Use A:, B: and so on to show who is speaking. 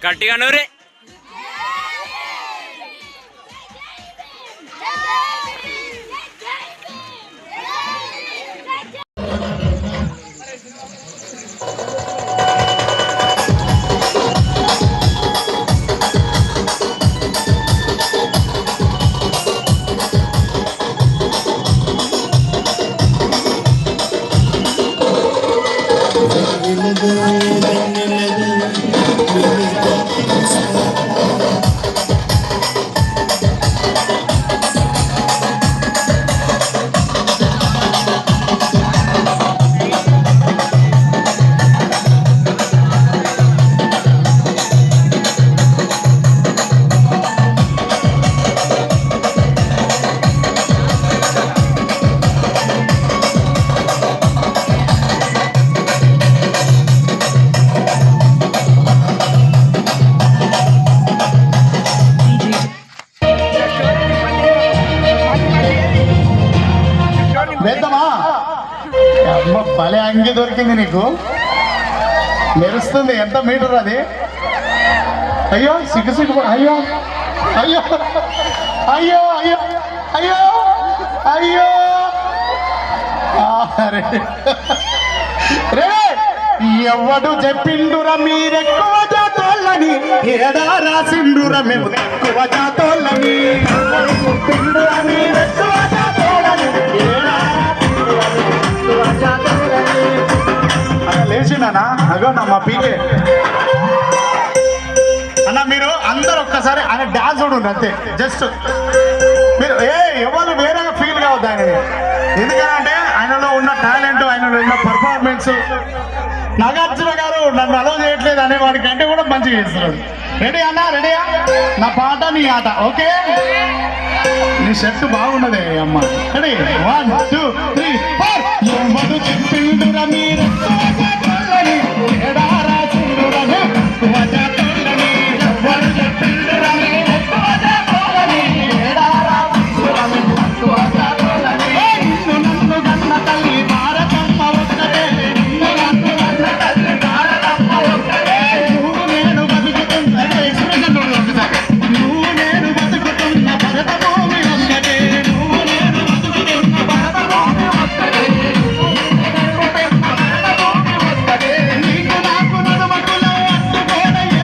A: గట్టిగా నూరి
B: వేద్దామా? అమ్మ భలే అంగి దొరికింది నీకు, మెరుస్తుంది. ఎంత మీటర్ అది? అయ్యో సిగ్గు సిగ్గు, అయ్యో అయ్యో అయ్యో అయ్యో అయ్యో అయ్యో రే ఎవడు చెప్పిండురా మీరెక్కువ జాతోళ్ళని, ఏడా రాసిండురా మేము ఎక్కువ జాతోళ్ళని, చెప్పిండురా మీరెక్కువ జాతోళ్ళని, ఏడా లేచిండనా? అగో నా మా పీకే అన్న. మీరు అందరు ఒక్కసారి ఆయన డాన్స్ చూడండి అంతే. జస్ట్ మీరు ఎవరు వేరేగా ఫీల్ కావద్దు ఆయనని, ఎందుకంటే ఆయనలో ఉన్న టాలెంట్, ఆయనలో ఉన్న పర్ఫార్మెన్స్. నాగార్జున గారు నన్ను అలౌ చేయట్లేదు అనే వాడి కంటే కూడా మంచిగా చేస్తున్నాడు. రెడీ అన్న? రెడీయా? నా పాట నీ ఆట. ఓకే, నీ షర్ట్ బాగున్నదే అమ్మ. రెడీ? 1 2 3 4. ఎవరు చెప్పిండురా మీరు